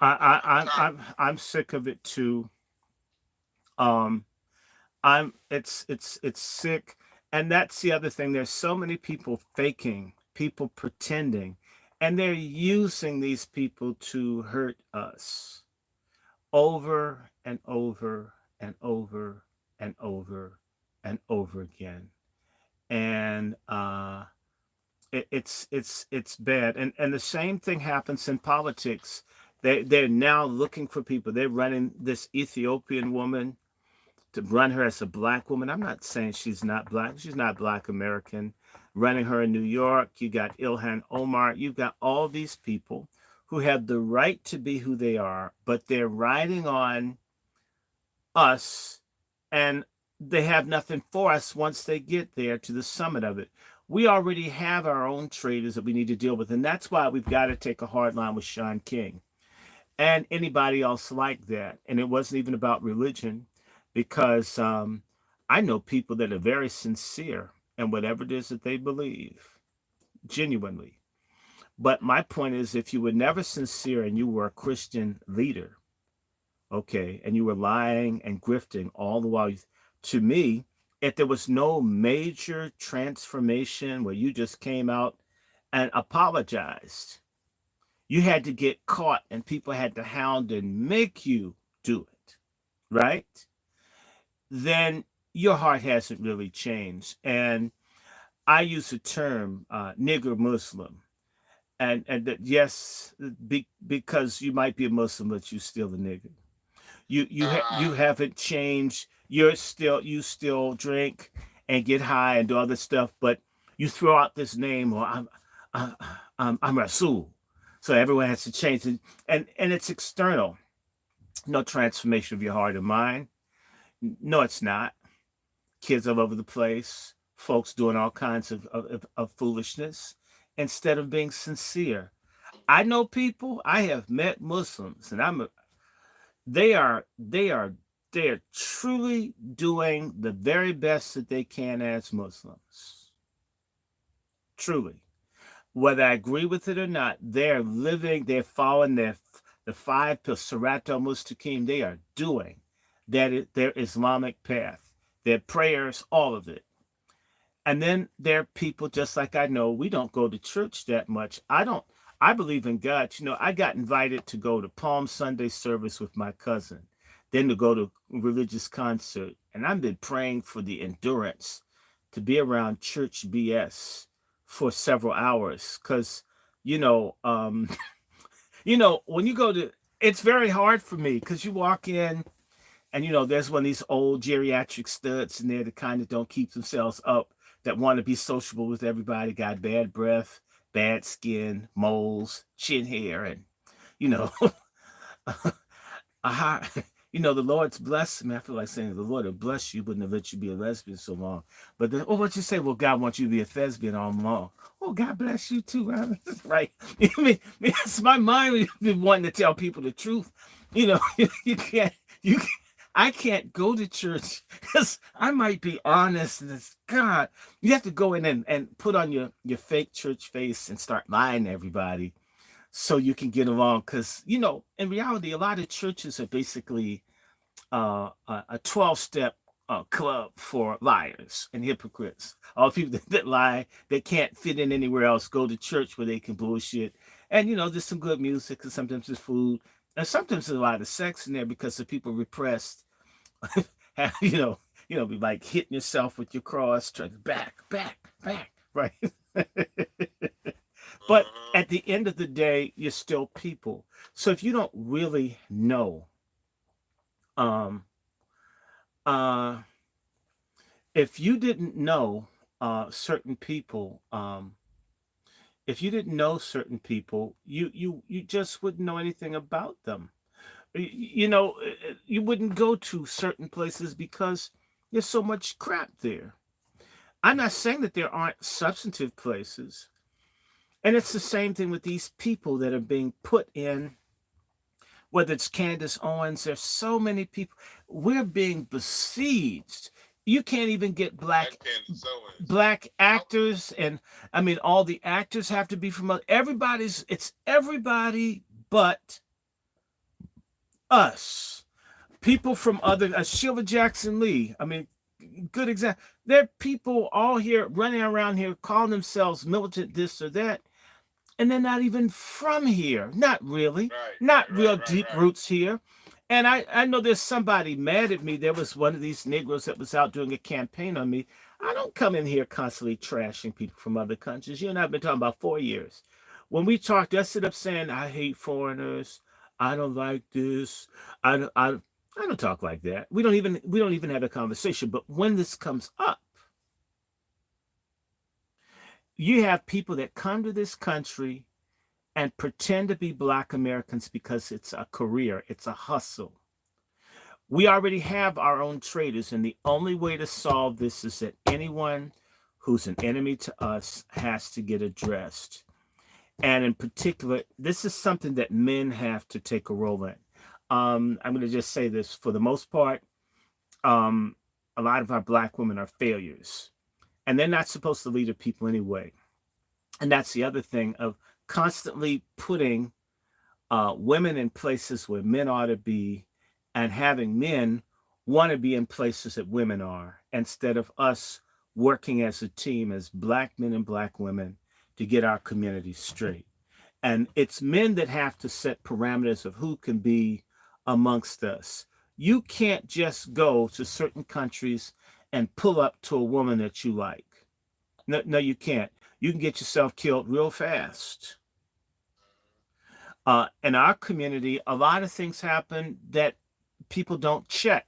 man. I'm sick of it too. Um, it's sick, and that's the other thing. There's so many people faking, people pretending, and they're using these people to hurt us over and over and over and over and over again. And it's bad. And the same thing happens in politics. They're now looking for people. They're running this Ethiopian woman to run her as a black woman. I'm not saying she's not black. She's not black American. Running her in New York. You got Ilhan Omar. You've got all these people who have the right to be who they are, but they're riding on us, and they have nothing for us once they get there to the summit of it. We already have our own traitors that we need to deal with, and that's why we've got to take a hard line with Sean King and anybody else like that. And it wasn't even about religion, because I know people that are very sincere in whatever it is that they believe, genuinely. But my point is, if you were never sincere and you were a Christian leader, okay, and you were lying and grifting all the while, to me, if there was no major transformation where you just came out and apologized, you had to get caught and people had to hound and make you do it, right? Then your heart hasn't really changed. And I use the term nigger Muslim. And that, yes, because you might be a Muslim, but you still a nigger. You Uh, haven't changed. You still drink and get high and do other stuff, but you throw out this name, or I'm I'm Rasul, so everyone has to change it, and it's external. No transformation of your heart and mind. No, it's not. Kids all over the place, folks doing all kinds of foolishness instead of being sincere. I know people. I have met Muslims, and they are they are they are truly doing the very best that they can as Muslims. Truly, whether I agree with it or not, they're living, they're following the five Sirato Mustaqim. They are doing their Islamic path, their prayers, all of it. And then there are people just like I know, we don't go to church that much. I believe in God. I got invited to go to Palm Sunday service with my cousin, then to go to religious concert. And I've been praying for the endurance to be around church BS for several hours. Cause, you know, um, when you go to, it's very hard for me because you walk in and there's one of these old geriatric studs in there that kind of don't keep themselves up, that want to be sociable with everybody, got bad breath, bad skin, moles, chin hair, and you know, uh, the Lord's blessed me. I feel like saying the Lord will bless you, wouldn't have let you be a lesbian so long. But then, what you say? Well, God wants you to be a thespian all along. Oh, God bless you too, Robin. Right? I mean, it's my mind been wanting to tell people the truth. You can't. You I can't go to church because I might be honest. And it's God. You have to go in and put on your fake church face and start lying to everybody so you can get along. Because, in reality, a lot of churches are basically a 12-step club for liars and hypocrites. All people that lie, they can't fit in anywhere else, go to church where they can bullshit. And, there's some good music and sometimes there's food. And sometimes there's a lot of sex in there because the people repressed have, be like hitting yourself with your cross, trying to back, right? But uh-huh. at the end of the day, you're still people. So if you don't really know, um, uh, if you didn't know certain people, if you didn't know certain people, you just wouldn't know anything about them. You wouldn't go to certain places because there's so much crap there. I'm not saying that there aren't substantive places. And it's the same thing with these people that are being put in, whether it's Candace Owens, there's so many people. We're being besieged. You can't even get That Candace Owens. black I, actors, and I mean all the actors have to be from everybody's. It's everybody but us. People from other Sheila Jackson Lee. I mean, good example. There are people all here running around here calling themselves militant this or that, and they're not even from here. Not really. right, Not right, real right, right, deep right. roots here. And I know there's somebody mad at me. There was one of these Negroes that was out doing a campaign on me. I don't come in here constantly trashing people from other countries. You and I've been talking about 4 years. When we talked, I sit up saying I hate foreigners. I don't like this. I don't talk like that. We don't even have a conversation. But when this comes up, you have people that come to this country and pretend to be Black Americans because it's a career, it's a hustle. We already have our own traitors, and the only way to solve this is that anyone who's an enemy to us has to get addressed. And in particular, this is something that men have to take a role in. I'm going to just say this: for the most part, um, a lot of our Black women are failures, and they're not supposed to lead the people anyway. And that's the other thing of constantly putting women in places where men ought to be, and having men want to be in places that women are, instead of us working as a team, as black men and black women, to get our communities straight. And it's men that have to set parameters of who can be amongst us. You can't just go to certain countries and pull up to a woman that you like. No, no, you can't. You can get yourself killed real fast. In our community, a lot of things happen that people don't check.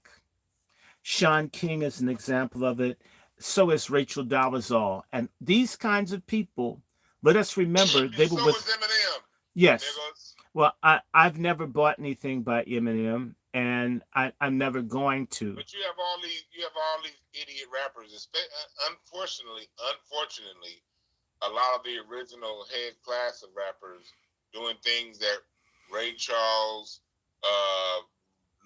Sean King is an example of it. So is Rachel Dolezal. And these kinds of people, let us remember, they And were so with, is Eminem, yes. niggas. Well, I've never bought anything by Eminem, and I'm never going to. But you have all these idiot rappers. Unfortunately, a lot of the original head class of rappers doing things that Ray Charles,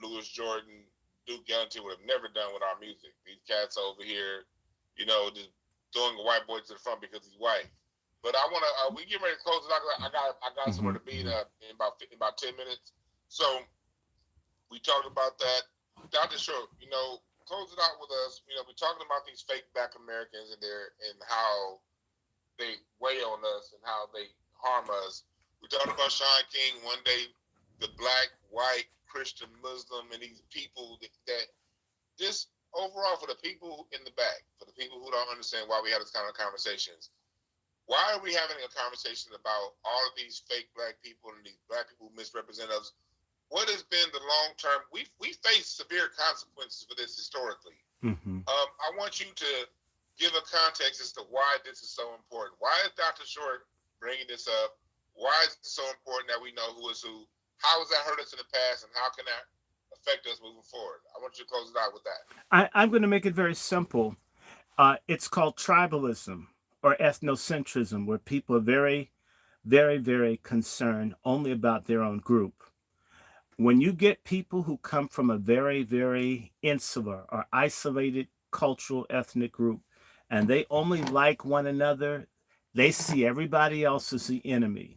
Louis Jordan, Duke Ellington would have never done with our music. These cats over here, just throwing a white boy to the front because he's white. But I want to. We get ready to close it out. I got somewhere to be in about 10 minutes. So we talked about that. Dr. Short, close it out with us. We're talking about these fake Black Americans and how they weigh on us and how they harm us. We talked about Sean King one day, the black, white, Christian, Muslim, and these people that just overall, for the people in the back, for the people who don't understand why we have this kind of conversations. Why are we having a conversation about all of these fake black people and these black people who misrepresent us? What has been the long term? We face severe consequences for this historically. Mm-hmm. I want you to give a context as to why this is so important. Why is Dr. Short bringing this up? Why is it so important that we know who is who? How has that hurt us in the past, and how can that affect us moving forward? I want you to close it out with that. I'm going to make it very simple. It's called tribalism or ethnocentrism, where people are very, very, very concerned only about their own group. When you get people who come from a very, very insular or isolated cultural ethnic group, and they only like one another, they see everybody else as the enemy.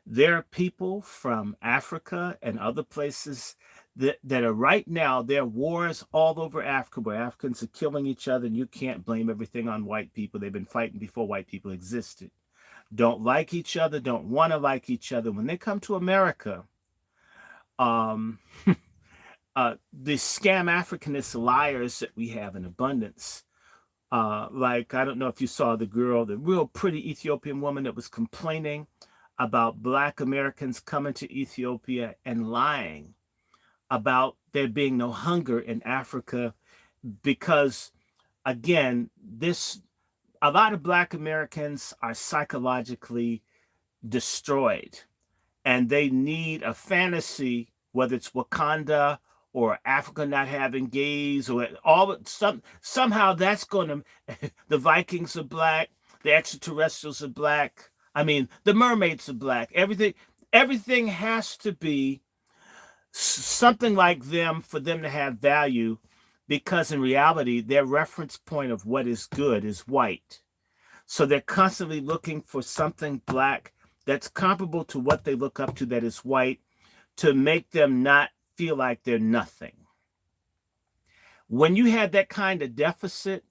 There are people from Africa and other places that are right now, there are wars all over Africa where Africans are killing each other, and you can't blame everything on white people. They've been fighting before white people existed. Don't like each other, don't want to like each other. When they come to America, the scam Africanist liars that we have in abundance. Like, I don't know if you saw the real pretty Ethiopian woman that was complaining about Black Americans coming to Ethiopia and lying about there being no hunger in Africa because, again, a lot of Black Americans are psychologically destroyed, and they need a fantasy, whether it's Wakanda or Africa not having gays or somehow that's going to, the Vikings are Black, the extraterrestrials are Black. I mean, the mermaids are Black. Everything has to be something like them for them to have value, because in reality, their reference point of what is good is white. So they're constantly looking for something Black that's comparable to what they look up to that is white, to make them not feel like they're nothing. When you have that kind of deficit,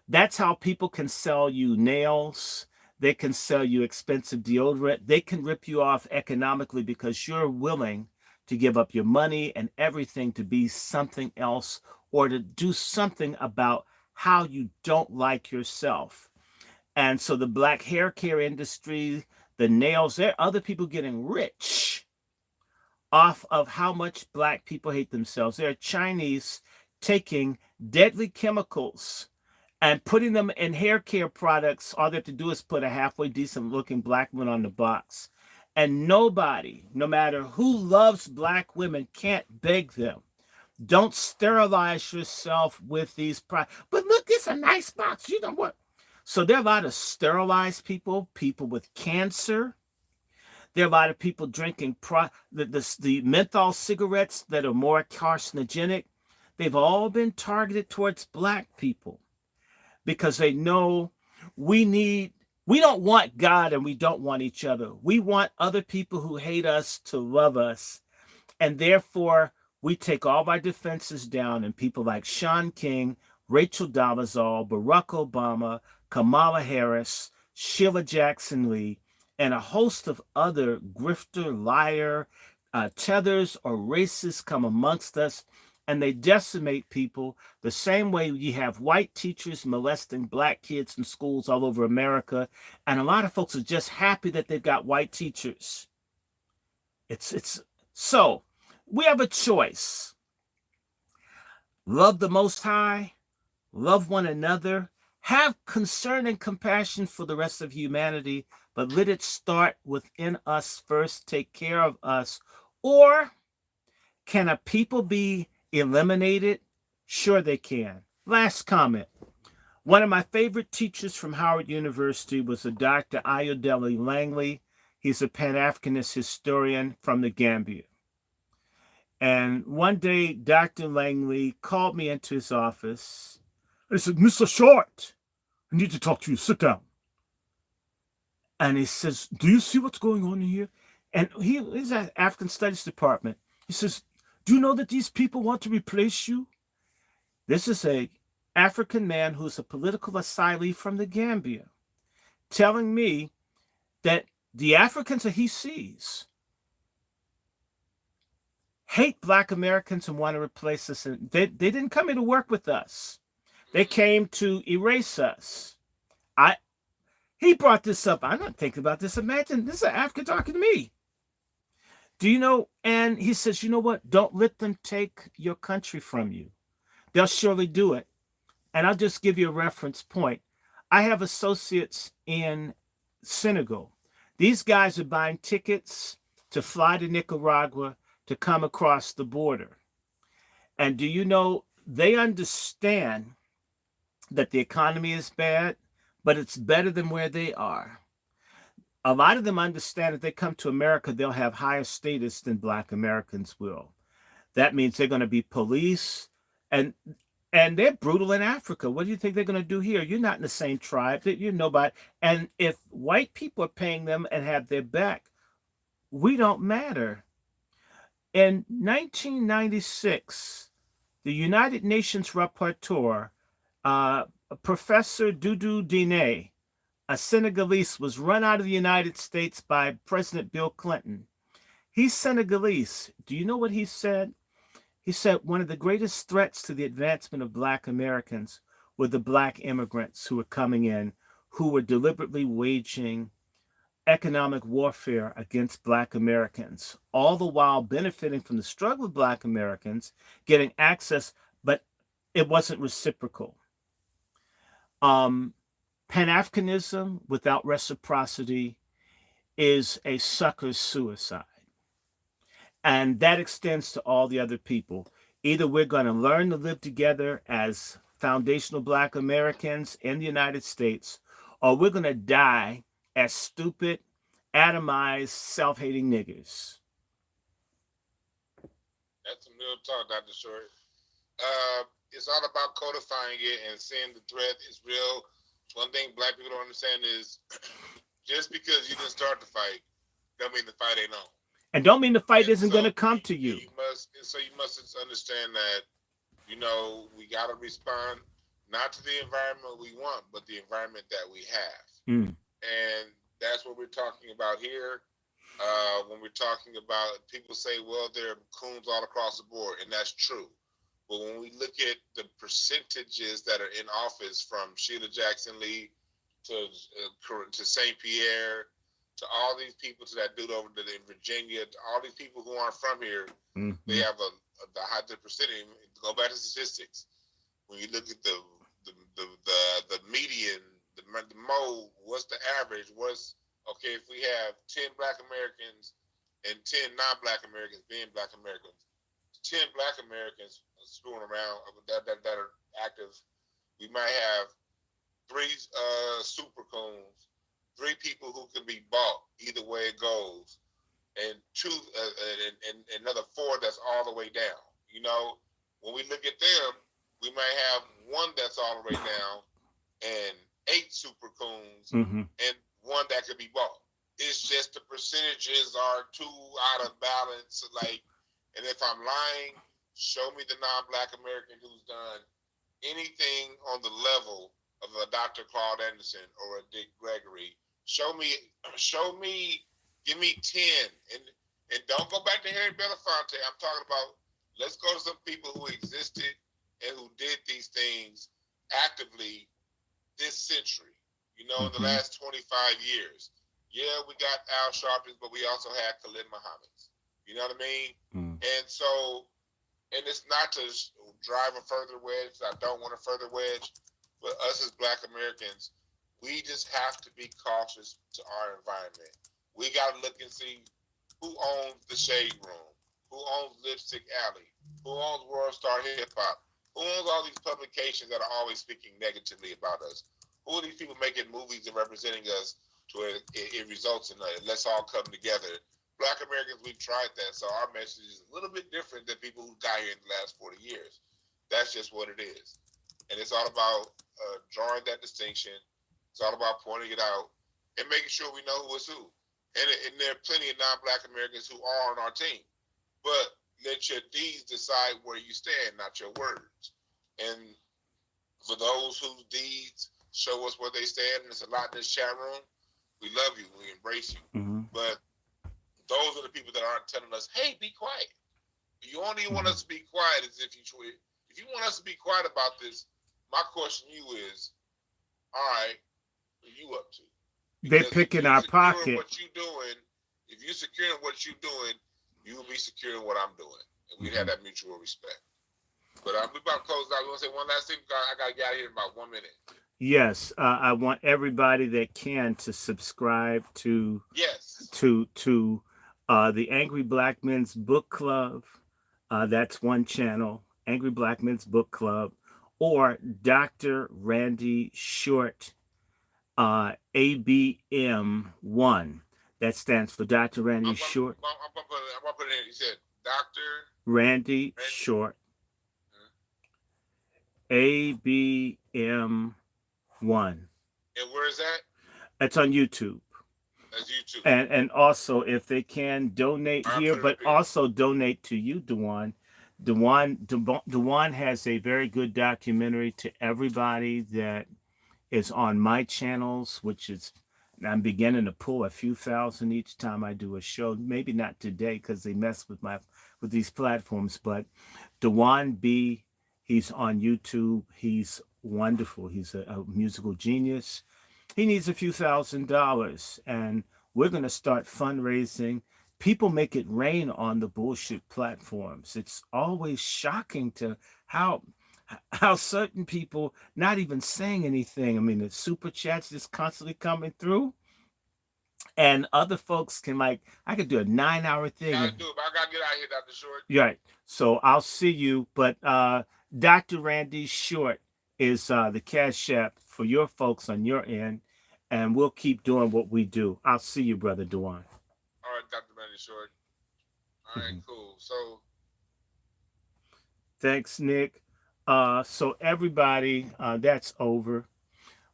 that's how people can sell you nails. They can sell you expensive deodorant. They can rip you off economically because you're willing to give up your money and everything to be something else, or to do something about how you don't like yourself. And so the Black hair care industry, the nails, there are other people getting rich off of how much Black people hate themselves. There are Chinese taking deadly chemicals and putting them in hair care products. All they have to do is put a halfway decent looking Black woman on the box. And nobody, no matter who loves Black women, can't beg them. Don't sterilize yourself with these products. But look, it's a nice box. You know what? So there are a lot of sterilized people, people with cancer. There are a lot of people drinking the menthol cigarettes that are more carcinogenic. They've all been targeted towards Black people because they know we need We don't want God and we don't want each other. We want other people who hate us to love us. And therefore, we take all of our defenses down, and people like Sean King, Rachel Dolezal, Barack Obama, Kamala Harris, Sheila Jackson Lee, and a host of other grifter, liar, tethers, or racists come amongst us, and they decimate people the same way you have white teachers molesting black kids in schools all over America. And a lot of folks are just happy that they've got white teachers. It's so we have a choice. Love the Most High, love one another, have concern and compassion for the rest of humanity, but let it start within us first, take care of us. Or can a people be eliminated? Sure they can. Last comment. One of my favorite teachers from Howard University was a Dr. Ayodele Langley. He's a Pan-Africanist historian from the Gambia. And one day, Dr. Langley called me into his office. He said, "Mr. Short, I need to talk to you. Sit down." And he says, "Do you see what's going on in here?" And he's at African Studies Department. He says, "Do you know that these people want to replace you?" This is a African man who's a political asylee from the Gambia telling me that the Africans that he sees hate Black Americans and want to replace us. And they didn't come here to work with us. They came to erase us. He brought this up. I'm not thinking about this. Imagine this is an African talking to me. Do you know? And he says, "You know what? Don't let them take your country from you. They'll surely do it." And I'll just give you a reference point. I have associates in Senegal. These guys are buying tickets to fly to Nicaragua to come across the border. And do you know, they understand that the economy is bad, but it's better than where they are. A lot of them understand that they come to America, they'll have higher status than Black Americans will. That means they're going to be police, and they're brutal in Africa. What do you think they're going to do here? You're not in the same tribe. You're nobody. And if white people are paying them and have their back, we don't matter. In 1996, the United Nations rapporteur, Professor Doudou Diné, a Senegalese, was run out of the United States by President Bill Clinton. He's Senegalese. Do you know what he said? He said one of the greatest threats to the advancement of Black Americans were the Black immigrants who were coming in, who were deliberately waging economic warfare against Black Americans, all the while benefiting from the struggle of Black Americans, getting access, but it wasn't reciprocal. Pan-Africanism without reciprocity is a sucker's suicide. And that extends to all the other people. Either we're going to learn to live together as foundational Black Americans in the United States, or we're going to die as stupid, atomized, self-hating niggers. That's some real talk, Dr. Short. It's all about codifying it and seeing the threat is real. One thing Black people don't understand is just because you didn't start the fight, don't mean the fight ain't on. And don't mean the fight isn't going to come to you. You must understand that, we got to respond not to the environment we want, but the environment that we have. And that's what we're talking about here. When we're talking about, people say, well, there are coons all across the board, and that's true. But when we look at the percentages that are in office, from Sheila Jackson Lee to St. Pierre, to all these people, to that dude over in Virginia, to all these people who aren't from here, they have the high percentage. Go back to statistics. When you look at the median, the mode, what's the average? Okay, if we have 10 Black Americans and 10 non-Black Americans being Black Americans, 10 Black Americans screwing around that are active, we might have 3 super coons, 3 people who can be bought either way it goes, and 2 and another 4 that's all the way down. When we look at them, we might have 1 that's all the way down and 8 super coons Mm-hmm. and one that could be bought. It's just the percentages are too out of balance. Like, and if I'm lying, show me the non-black American who's done anything on the level of a Dr. Claude Anderson or a Dick Gregory. Show me, give me 10, and don't go back to Harry Belafonte. I'm talking about, let's go to some people who existed and who did these things actively this century. You know, in the Mm-hmm. last 25 years. Yeah, we got Al Sharptons, but we also had Khalid Muhammad's. You know what I mean? Mm-hmm. And so, and it's not to drive a further wedge. I don't want a further wedge, but us as Black Americans, we just have to be cautious to our environment. We got to look and see who owns the Shade Room, who owns Lipstick Alley, who owns World Star Hip Hop, who owns all these publications that are always speaking negatively about us. Who are these people making movies and representing us to it results in let's all come together. Black Americans, we've tried that, so our message is a little bit different than people who got here in the last 40 years. That's just what it is. And it's all about drawing that distinction. It's all about pointing it out and making sure we know who is who. And there are plenty of non-black Americans who are on our team. But let your deeds decide where you stand, not your words. And for those whose deeds show us where they stand, and there's a lot in this chat room, we love you, we embrace you. Mm-hmm. But those are the people that aren't telling us, hey, be quiet. You only want Mm-hmm. us to be quiet as if you want us to be quiet about this, my question to you is, all right, what are you up to? They Because if pick in you our secure in pocket. what you're doing, if you're secure in what you're doing, you will be secure in what I'm doing. And we'd Mm-hmm. have that mutual respect. But we about to close out. We want to say one last thing. I got to get out of here in about 1 minute. Yes, I want everybody that can to subscribe Yes. to the Angry Black Men's Book Club. That's one channel, Angry Black Men's Book Club, or Dr. Randy Short, ABM1. That stands for Dr. Randy Short, I'm gonna put it in. He said, Doctor Randy Randy. Short, ABM1. And where is that? It's on YouTube. That's YouTube. And also, if they can donate All right, here, put it up but here. also donate to you, Dewan. Dewan has a very good documentary to everybody that is on my channels, which is, I'm beginning to pull a few thousand each time I do a show. Maybe not today because they mess with these platforms, but Dewan B, he's on YouTube. He's wonderful. He's a musical genius. He needs a few $1,000s, and we're going to start fundraising. People make it rain on the bullshit platforms. It's always shocking to how how certain people not even saying anything. I mean, the super chats just constantly coming through, and other folks can, like, I could do a 9 hour thing. Gotta do it, but I gotta get out of here, Dr. Short. Right. So I'll see you. But Dr. Randy Short is the cash app for your folks on your end, and we'll keep doing what we do. I'll see you, Brother Dewan. All right, Dr. Randy Short. All right, Mhm. cool. So, Thanks, Nick. So everybody, that's over.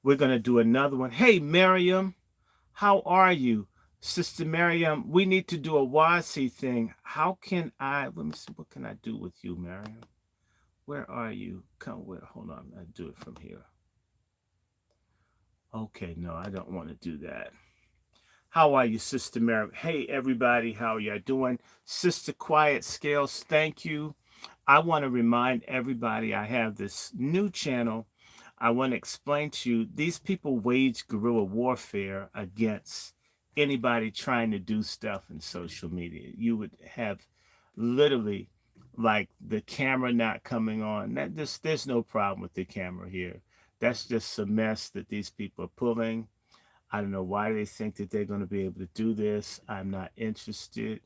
We're gonna do another one. Hey, Miriam, how are you? Sister Miriam, we need to do a WASI thing. How can I, let me see, what can I do with you, Miriam? Where are you? Come where? Hold on. I do it from here. Okay, no, I don't want to do that. How are you, Sister Mary? Hey, everybody, how are you doing? Sister Quiet Scales, thank you. I want to remind everybody I have this new channel. I want to explain to you, these people wage guerrilla warfare against anybody trying to do stuff in social media. You would have literally, like, the camera not coming on. There's no problem with the camera here. That's just a mess that these people are pulling. I don't know why they think that they're going to be able to do this. I'm not interested.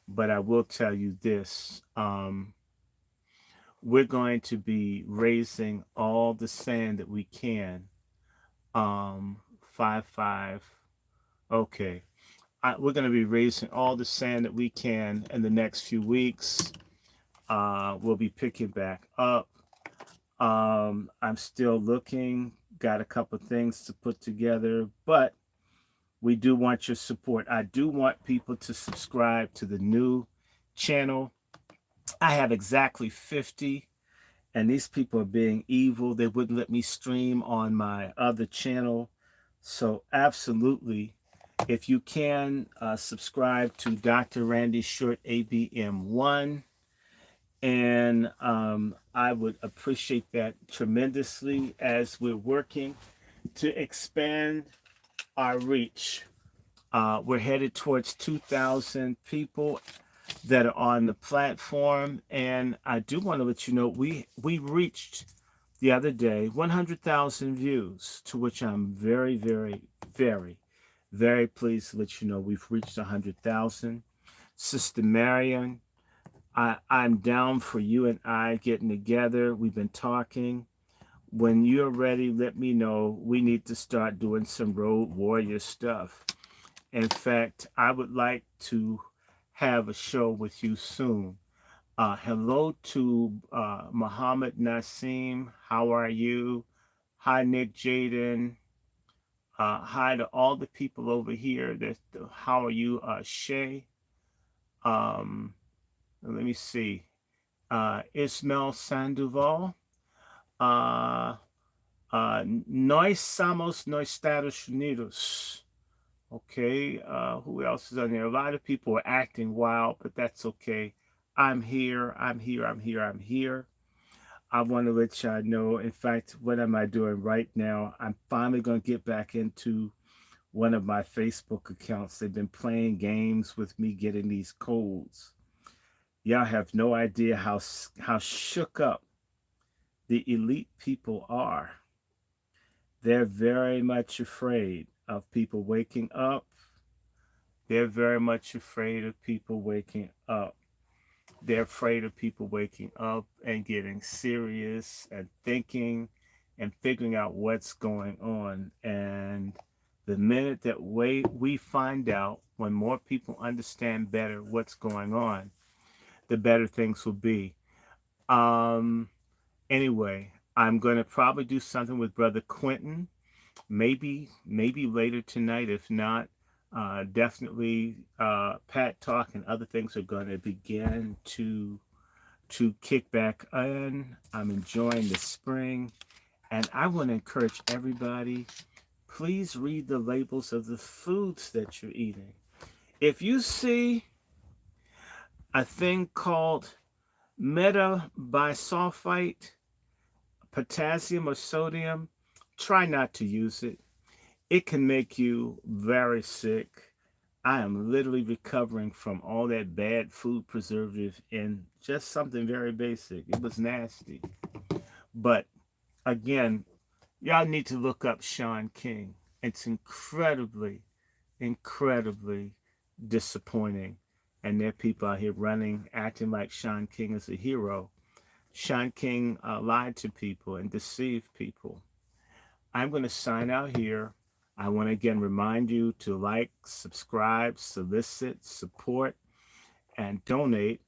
But I will tell you this. We're going to be raising all the sand that we can. 5-5. Okay. We're going to be raising all the sand that we can in the next few weeks. We'll be picking back up. I'm still looking, got a couple things to put together, but we do want your support. I do want people to subscribe to the new channel. I have exactly 50, and these people are being evil. They wouldn't let me stream on my other channel. So absolutely, if you can subscribe to Dr. Randy Short ABM1, and I would appreciate that tremendously as we're working to expand our reach. We're headed towards 2,000 people that are on the platform, and I do want to let you know we reached the other day 100,000 views, to which I'm very, very, very, very pleased to let you know we've reached 100,000. Sister Marion, I'm down for you and I getting together. We've been talking. When you're ready, let me know. We need to start doing some road warrior stuff. In fact, I would like to have a show with you soon. Hello to Muhammad Nassim. How are you? Hi, Nick Jaden. Hi to all the people over here. How are you, Shay? Um, Let me see. Ismail Sandoval. Uh, Nós somos nos Estados Unidos. Okay, who else is on there? A lot of people are acting wild, but that's okay. I'm here. I'm here. I'm here. I'm here. I want to let y'all know. In fact, what am I doing right now? I'm finally going to get back into one of my Facebook accounts. They've been playing games with me getting these codes. Y'all have no idea how shook up the elite people are. They're very much afraid of people waking up. They're very much afraid of people waking up. They're afraid of people waking up and getting serious and thinking and figuring out what's going on. And the minute that we find out, when more people understand better what's going on, the better things will be. Anyway, I'm going to probably do something with Brother Quentin. Maybe later tonight. If not, definitely Pat Talk and other things are going to begin to kick back in. I'm enjoying the spring, and I want to encourage everybody, please read the labels of the foods that you're eating. If you see a thing called metabisulfite, potassium or sodium, try not to use it. It can make you very sick. I am literally recovering from all that bad food preservative in just something very basic. It was nasty. But again, y'all need to look up Sean King. It's incredibly, incredibly disappointing. And there are people out here running, acting like Sean King is a hero. Sean King lied to people and deceived people. I'm going to sign out here. I want to again remind you to like, subscribe, solicit, support, and donate.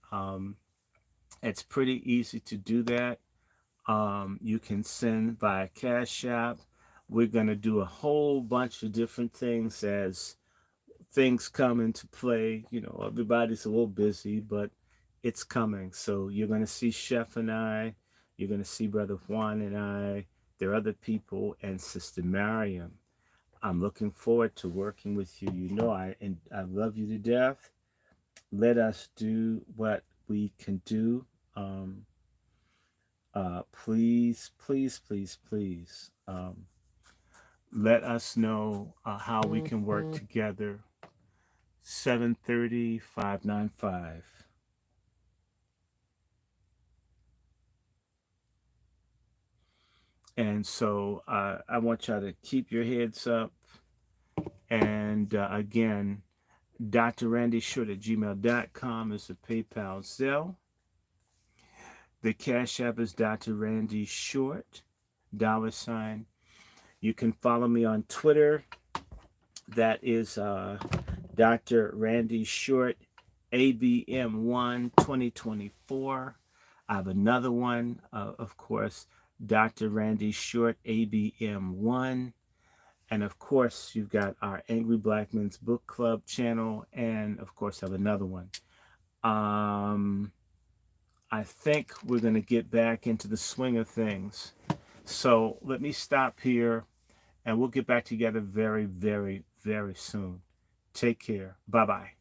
It's pretty easy to do that. You can send via Cash App. We're going to do a whole bunch of different things as things come into play. You know, everybody's a little busy, but it's coming. So you're going to see Chef and I. You're going to see Brother Juan and I. There are other people, and Sister Mariam. I'm looking forward to working with you. You know, I love you to death. Let us do what we can do. Please, please, please, please. Let us know how we can work together. 730-595. And so I want y'all to keep your heads up. And again, DrRandyShort@gmail.com is the PayPal Zelle. The Cash App is DrRandyShort, $. You can follow me on Twitter. That is Dr. Randy Short, ABM1 2024. I have another one, of course, Dr. Randy Short, ABM1. And of course, you've got our Angry Black Men's Book Club channel, and of course, have another one. I think we're going to get back into the swing of things. So let me stop here, and we'll get back together very, very, very soon. Take care. Bye-bye.